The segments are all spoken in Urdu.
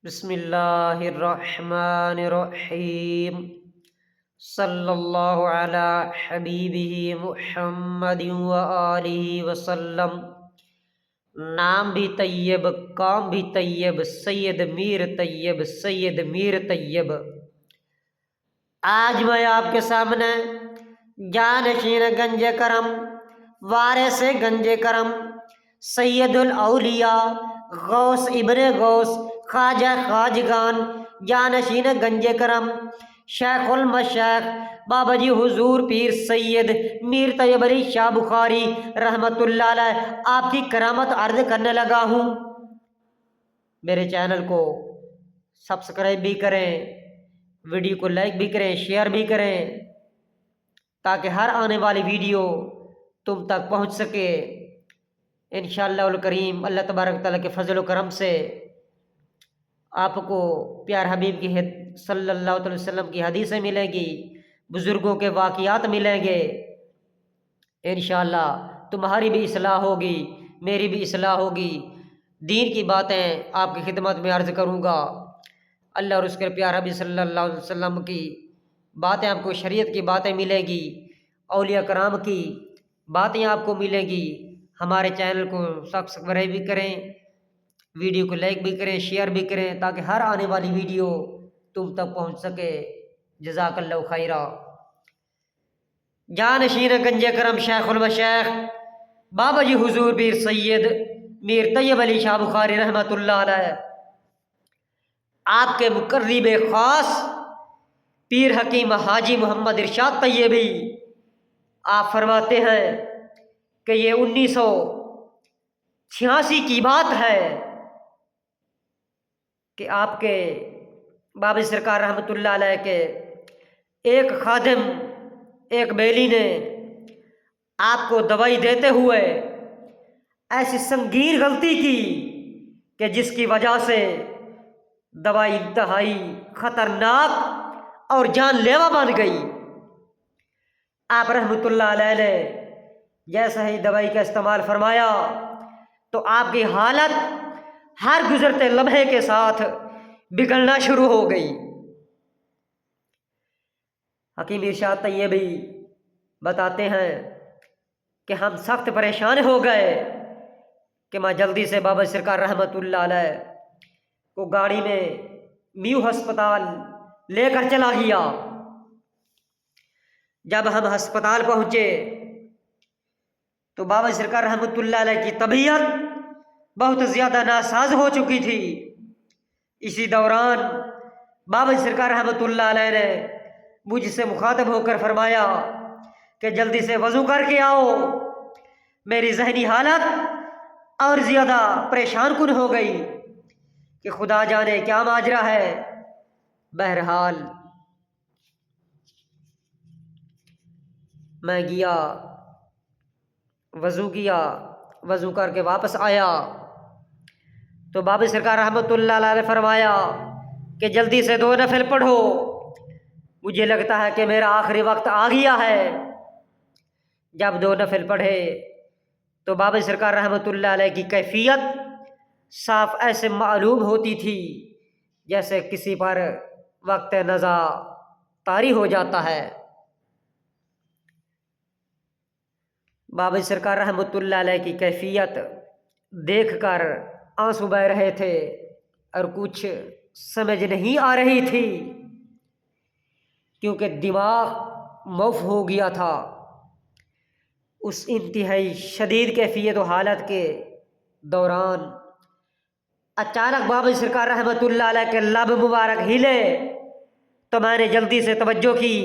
بسم اللہ الرحمن الرحیم صلی اللہ علی حبیبہ محمد وآلہ وسلم۔ نام بھی طیب، کام بھی طیب، سید میر طیب، سید میر طیب۔ آج میں آپ کے سامنے جانشین گنج کرم، وارث گنج کرم، سید الاولیاء غوث ابن غوث خواجہ خواجگان جانشین گنج کرم شیخ المشائخ بابا جی حضور پیر سید میر طیب علی شاہ بخاری رحمت اللہ علیہ آپ کی کرامت عرض کرنے لگا ہوں۔ میرے چینل کو سبسکرائب بھی کریں، ویڈیو کو لائک بھی کریں، شیئر بھی کریں، تاکہ ہر آنے والی ویڈیو تم تک پہنچ سکے۔ انشاءاللہ الکریم اللہ تبارک تعالیٰ کے فضل و کرم سے آپ کو پیار حبیب کی صلی اللہ علیہ وسلم کی حدیثیں ملیں گی، بزرگوں کے واقعات ملیں گے۔ انشاءاللہ تمہاری بھی اصلاح ہوگی، میری بھی اصلاح ہوگی، دین کی باتیں آپ کی خدمت میں عرض کروں گا۔ اللہ اور اس کے پیار حبیب صلی اللہ علیہ وسلم کی باتیں آپ کو، شریعت کی باتیں ملیں گی، اولیاء کرام کی باتیں آپ کو ملیں گی۔ ہمارے چینل کو سبسکرائب بھی کریں، ویڈیو کو لائک بھی کریں، شیئر بھی کریں، تاکہ ہر آنے والی ویڈیو تم تک پہنچ سکے۔ جزاک اللہ خیرہ۔ جانشین گنج کرم شیخ المشائخ بابا جی حضور پیر سید میر طیب علی شاہ بخاری رحمت اللہ علیہ، آپ کے مقرب خاص پیر حکیم حاجی محمد ارشاد طیبی، آپ فرماتے ہیں کہ یہ 1986 کی بات ہے کہ آپ کے بابا سرکار رحمت اللہ علیہ کے ایک خادم، ایک بیلی نے آپ کو دوائی دیتے ہوئے ایسی سنگین غلطی کی کہ جس کی وجہ سے دوائی انتہائی خطرناک اور جان لیوا بن گئی۔ آپ رحمت اللہ علیہ نے جیسا ہی دوائی کا استعمال فرمایا تو آپ کی حالت ہر گزرتے لمحے کے ساتھ بگڑنا شروع ہو گئی۔ حکیم ارشاد طیبی بتاتے ہیں کہ ہم سخت پریشان ہو گئے کہ میں جلدی سے بابا سرکار رحمت اللہ علیہ کو گاڑی میں میو ہسپتال لے کر چلا گیا۔ جب ہم ہسپتال پہنچے تو بابا سرکار رحمت اللہ علیہ کی طبیعت بہت زیادہ ناساز ہو چکی تھی۔ اسی دوران بابا سرکار رحمت اللہ علیہ نے مجھ سے مخاطب ہو کر فرمایا کہ جلدی سے وضو کر کے آؤ۔ میری ذہنی حالت اور زیادہ پریشان کن ہو گئی کہ خدا جانے کیا ماجرا ہے۔ بہرحال میں گیا، وضو کیا، وضو کر کے واپس آیا تو بابا سرکار رحمت اللہ علیہ نے فرمایا کہ جلدی سے 2 نفل پڑھو، مجھے لگتا ہے کہ میرا آخری وقت آ گیا ہے۔ جب 2 نفل پڑھے تو بابا سرکار رحمت اللہ علیہ کی کیفیت صاف ایسے معلوم ہوتی تھی جیسے کسی پر وقت نزا طاری ہو جاتا ہے۔ بابا سرکار رحمت اللہ علیہ کی کیفیت دیکھ کر آنسو بہہ رہے تھے اور کچھ سمجھ نہیں آ رہی تھی، کیونکہ دماغ موف ہو گیا تھا۔ اس انتہائی شدید کیفیت و حالت کے دوران اچانک بابا سرکار رحمت اللہ علیہ کے لب مبارک ہلے تو میں نے جلدی سے توجہ کی۔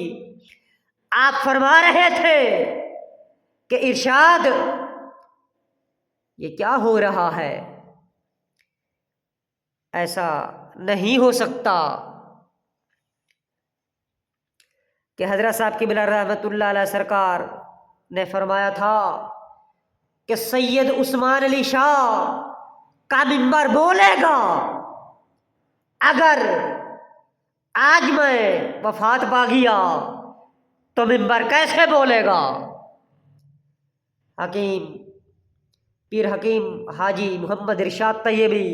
آپ فرما رہے تھے کہ ارشاد، یہ کیا ہو رہا ہے، ایسا نہیں ہو سکتا کہ حضرت صاحب قبلہ رحمت اللہ علیہ سرکار نے فرمایا تھا کہ سید عثمان علی شاہ کا منبر بولے گا، اگر آج میں وفات پا گیا تو منبر کیسے بولے گا۔ حکیم پیر حکیم حاجی محمد ارشاد طیبی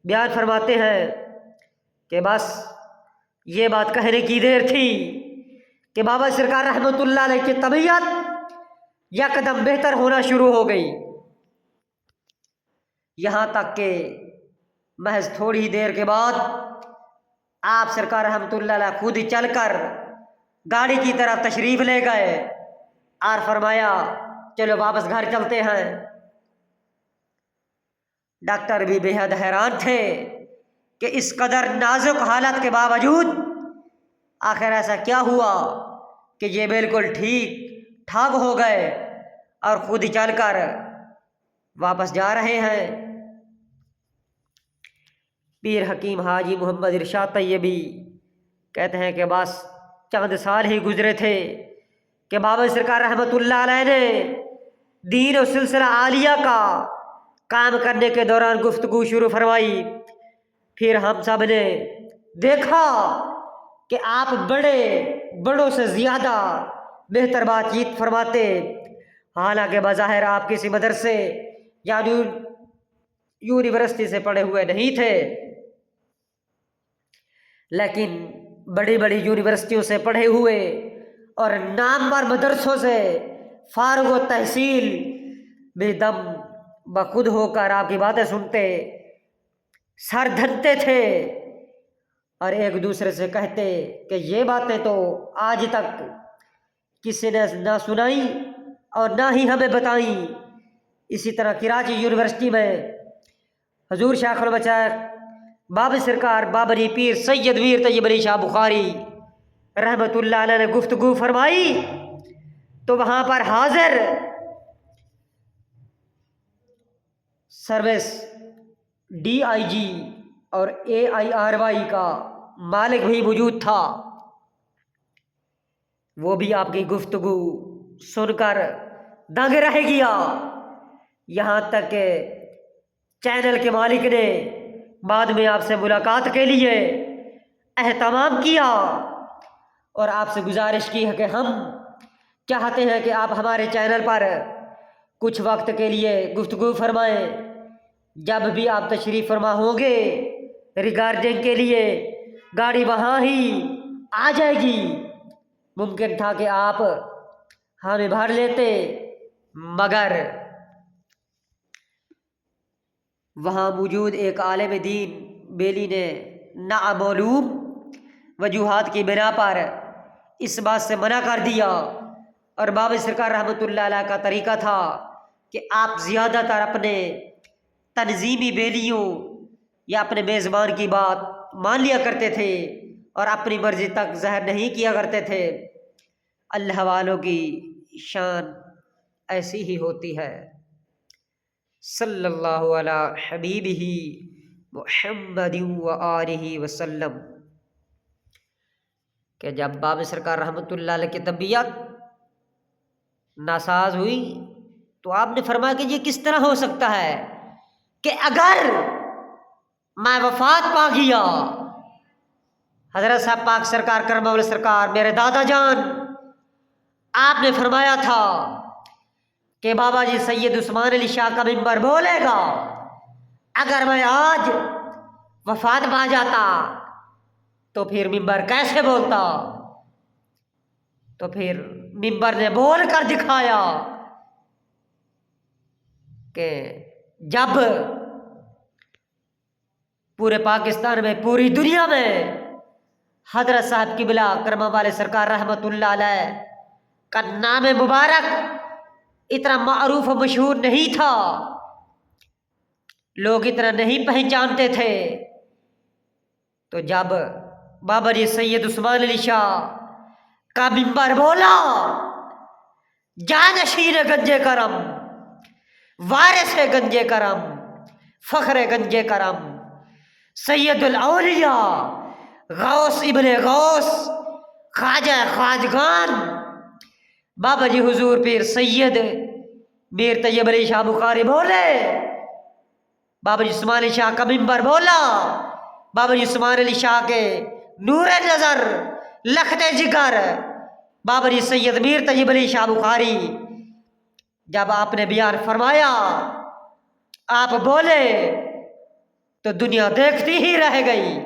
بیان فرماتے ہیں کہ بس یہ بات کہنے کی دیر تھی کہ بابا سرکار رحمۃ اللہ علیہ کی طبیعت یکدم بہتر ہونا شروع ہو گئی، یہاں تک کہ محض تھوڑی ہی دیر کے بعد آپ سرکار رحمۃ اللہ علیہ خود ہی چل کر گاڑی کی طرح تشریف لے گئے اور فرمایا چلو واپس گھر چلتے ہیں۔ ڈاکٹر بھی بے حد حیران تھے کہ اس قدر نازک حالت کے باوجود آخر ایسا کیا ہوا کہ یہ بالکل ٹھیک ٹھاک ہو گئے اور خود ہی چل کر واپس جا رہے ہیں۔ پیر حکیم حاجی محمد ارشاد طیبی کہتے ہیں کہ بس چند سال ہی گزرے تھے کہ بابا سرکار رحمۃ اللہ علیہ نے دین و سلسلہ عالیہ کا کام کرنے کے دوران گفتگو شروع فرمائی۔ پھر ہم سب نے دیکھا کہ آپ بڑوں سے زیادہ بہتر بات چیت فرماتے، حالانکہ بظاہر آپ کسی مدرسے یا یونیورسٹی سے پڑھے ہوئے نہیں تھے، لیکن بڑی بڑی یونیورسٹیوں سے پڑھے ہوئے اور نامور مدرسوں سے فارغ و تحصیل بے دم بخود ہو کر آپ کی باتیں سنتے، سر دھنتے تھے اور ایک دوسرے سے کہتے کہ یہ باتیں تو آج تک کسی نے نہ سنائی اور نہ ہی ہمیں بتائیں۔ اسی طرح کراچی یونیورسٹی میں حضور شیخ المشائخ بابا سرکار بابری پیر سید میر طیب علی شاہ بخاری رحمۃ اللہ علیہ نے گفتگو فرمائی تو وہاں پر حاضر سروس DIG اور AIRY کا مالک بھی موجود تھا، وہ بھی آپ کی گفتگو سن کر دنگ رہ گیا، یہاں تک کہ چینل کے مالک نے بعد میں آپ سے ملاقات کے لیے اہتمام کیا اور آپ سے گزارش کی ہے کہ ہم چاہتے ہیں کہ آپ ہمارے چینل پر کچھ وقت کے لیے گفتگو فرمائیں، جب بھی آپ تشریف فرما ہوں گے ریکارڈنگ کے لیے گاڑی وہاں ہی آ جائے گی۔ ممکن تھا کہ آپ ہمیں بھر لیتے، مگر وہاں موجود ایک عالم دین بیلی نے نامعلوم وجوہات کی بنا پر اس بات سے منع کر دیا، اور بابا سرکار رحمۃ اللہ علیہ کا طریقہ تھا کہ آپ زیادہ تر اپنے تنظیمی بیلیوں یا اپنے میزبان کی بات مان لیا کرتے تھے اور اپنی مرضی تک ظاہر نہیں کیا کرتے تھے۔ اللہ والوں کی شان ایسی ہی ہوتی ہے۔ صلی اللہ علی حبیبہ محمد وآلہ وسلم کہ جب بابا سرکار رحمۃ اللہ علیہ کی طبیعت ناساز ہوئی تو آپ نے فرمایا کہ یہ کس طرح ہو سکتا ہے کہ اگر میں وفات پا گیا، حضرت صاحب پاک سرکار کرم والا سرکار میرے دادا جان آپ نے فرمایا تھا کہ بابا جی سید عثمان علی شاہ کا منبر بولے گا، اگر میں آج وفات پا جاتا تو پھر منبر کیسے بولتا؟ تو پھر منبر نے بول کر دکھایا کہ جب پورے پاکستان میں پوری دنیا میں حضرت صاحب قبلہ کرم والے سرکار رحمۃ اللہ علیہ کا نام مبارک اتنا معروف و مشہور نہیں تھا، لوگ اتنا نہیں پہچانتے تھے، تو جب بابا جی سید عثمان علی شاہ کا منبر بولا، جانشین گنج کرم، وارث گنج کرم، فخر گنج کرم، سید الاولیاء، غوث ابن غوث، خواجہ خواجگان، بابا جی حضور پیر سید میر طیب علی شاہ بخاری بولے، بابا جی عثمان علی شاہ کا منبر بولا، بابا جی عثمان علی شاہ کے نور نظر لخت جگر بابا جی سید میر طیب علی شاہ بخاری جب آپ نے بیان فرمایا، آپ بولے تو دنیا دیکھتی ہی رہ گئی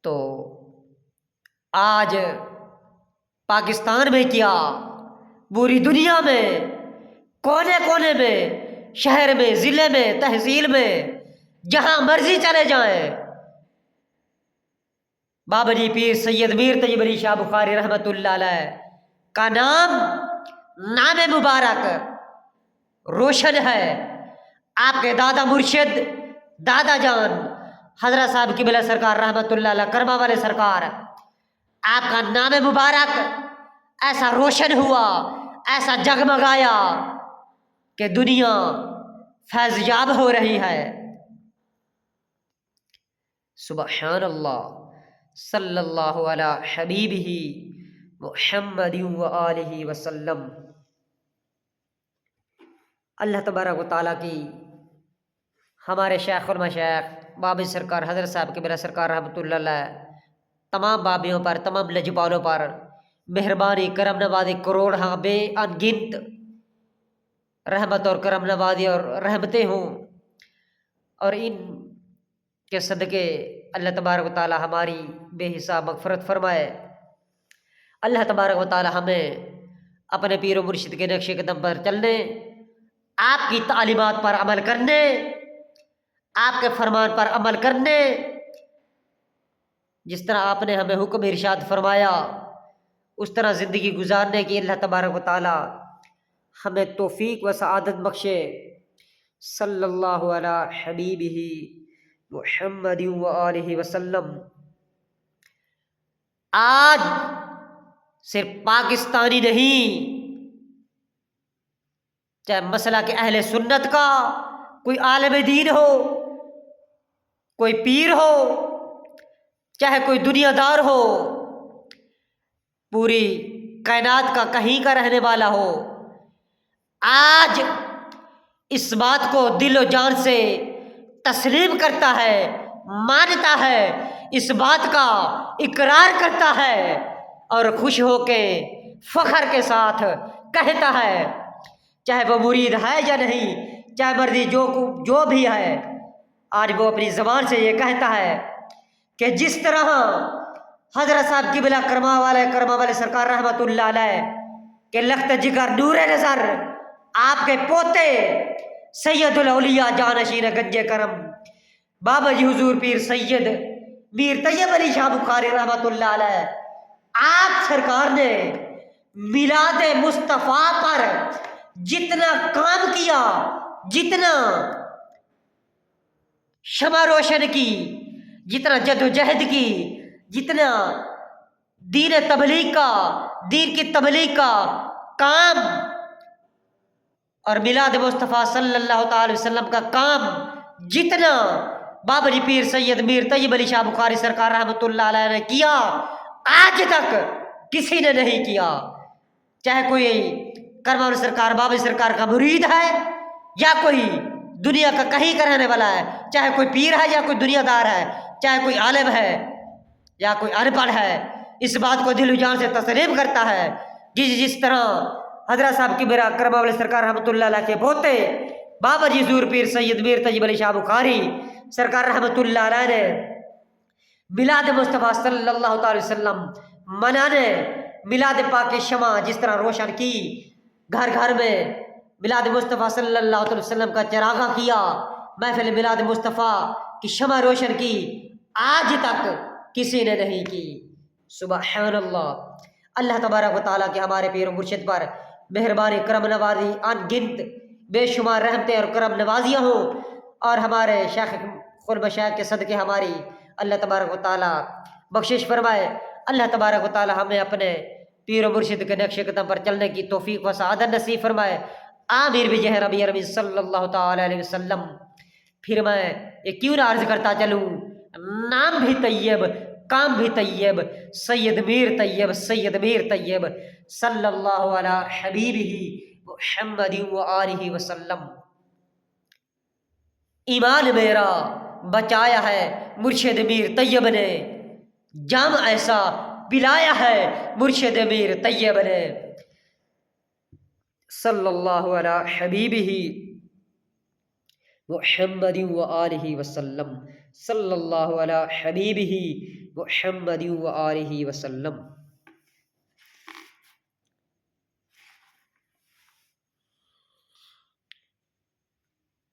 تو آج پاکستان میں کیا، پوری دنیا میں کونے کونے میں، شہر میں، ضلع میں، تحصیل میں، جہاں مرضی چلے جائیں، بابا جی پیر سید میر طیب علی شاہ بخاری رحمۃ اللہ علیہ کا نام مبارک روشن ہے۔ آپ کے دادا مرشد، دادا جان حضرت صاحب قبلہ سرکار رحمۃ اللہ علیہ کرما والے سرکار، آپ کا نام مبارک ایسا روشن ہوا، ایسا جگمگایا کہ دنیا فیض یاب ہو رہی ہے۔ سبحان اللہ، صلی اللہ علی حبیبہ محمد وآلہ وسلم۔ اللہ تبارک و تعالیٰ کی ہمارے شیخ المشائخ بابی سرکار حضرت صاحب قبلہ سرکار رحمۃ اللہ علیہ تمام بابیوں پر، تمام لجپالوں پر مہربانی، کرم نوازی، کروڑ ہاں بے ان گنت رحمت اور کرم نوازی اور رحمتیں ہوں، اور ان کے صدقے اللہ تبارک و تعالی ہماری بے حساب مغفرت فرمائے۔ اللہ تبارک و تعالی ہمیں اپنے پیر و مرشد کے نقش قدم پر چلنے، آپ کی تعلیمات پر عمل کرنے، آپ کے فرمان پر عمل کرنے، جس طرح آپ نے ہمیں حکم ارشاد فرمایا اس طرح زندگی گزارنے کی اللہ تبارک و تعالی ہمیں توفیق و سعادت بخشے۔ صلی اللہ علی حبیبہ محمد وآلہ وسلم۔ آج صرف پاکستانی نہیں، چاہے مسئلہ کہ اہل سنت کا کوئی عالم دین ہو، کوئی پیر ہو، چاہے کوئی دنیا دار ہو، پوری کائنات کا کہیں کا رہنے والا ہو، آج اس بات کو دل و جان سے تسلیم کرتا ہے، مانتا ہے، اس بات کا اقرار کرتا ہے اور خوش ہو کے فخر کے ساتھ کہتا ہے، چاہے وہ مرید ہے یا نہیں، چاہے مرضی جو بھی ہے، آج وہ اپنی زبان سے یہ کہتا ہے کہ جس طرح حضرت صاحب قبلہ کرما والے سرکار رحمۃ اللہ علیہ کہ لخت جگر نور نظر، آپ کے پوتے سید الاولیاء جانشین گنج کرم بابا جی حضور پیر سید میر طیب علی شاہ بخاری رحمۃ اللہ علیہ، آپ سرکار نے میلاد مصطفیٰ پر جتنا کام کیا، جتنا شمع روشن کی، جتنا جد و جہد کی، جتنا دین تبلیغ کا، دین کی تبلیغ کا کام اور میلاد مصطفیٰ صلی اللہ تعالی وسلم کا کام جتنا بابا جی پیر سید میر طیب علی شاہ بخاری سرکار رحمۃ اللہ علیہ نے کیا، آج تک کسی نے نہیں کیا، چاہے کوئی کرما والی سرکار بابا جی سرکار کا مرید ہے یا کوئی دنیا کا کہیں کا رہنے والا ہے، چاہے کوئی پیر ہے یا کوئی دنیا دار ہے، چاہے کوئی عالم ہے یا کوئی ان پڑھ ہے، اس بات کو دل و جان سے تسلیم کرتا ہے۔ جس طرح حضرت صاحب کی میرا کرما والے سرکار رحمۃ اللہ علیہ کے پوتے بابا جی حضور پیر سید میر طیب علی شاہ بخاری سرکار رحمۃ اللہ علیہ نے میلاد مصطفیٰ صلی اللہ تعالی وسلم منانے، میلاد پاک کی شمع جس طرح روشن کی، گھر گھر میں میلاد مصطفیٰ صلی اللہ علیہ وسلم کا چراغاں کیا، محفل میلاد مصطفیٰ کی شمع روشن کی، آج تک کسی نے نہیں کی۔ سبحان اللہ، اللہ تبارک و تعالیٰ کے ہمارے پیر و مرشد پر مہربانی، کرم نوازی ان گنت بے شمار رحمتیں اور کرم نوازیاں ہوں، اور ہمارے شیخ خود مشائخ کے صدقے ہماری اللہ تبارک و تعالیٰ بخشش فرمائے۔ اللہ تبارک و تعالیٰ ہمیں اپنے پیر و مرشد کے نقش قدم پر چلنے کی توفیق و سعادت نصیب فرمائے۔ آمین بجاہ نبی عربی صلی اللہ تعالی علیہ وسلم۔ پھر میں یہ کیوں نہ عرض کرتا چلوں، نام بھی طیب، کام بھی طیب، سید میر طیب، سید میر طیب، صلی اللہ علی حبیبہ محمد وآلہ وسلم۔ ایمان میرا بچایا ہے مرشد میر طیب نے، جام ایسا پلایا ہے مرشد میر طیب نے، صلی اللہ علی حبیبہ محمد وآلہ وسلم، صلی اللہ علی حبیبہ محمد وآلہ وسلم۔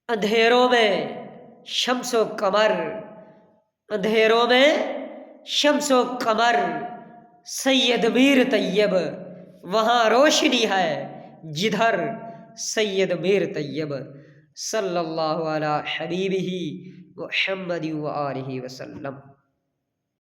اندھیروں میں شمس و قمر، اندھیروں میں شمس و قمر، سید میر طیب وہاں روشنی ہے جدھر سید میر طیب، صلی اللہ علی حبیبہ محمد وآلہ وسلم۔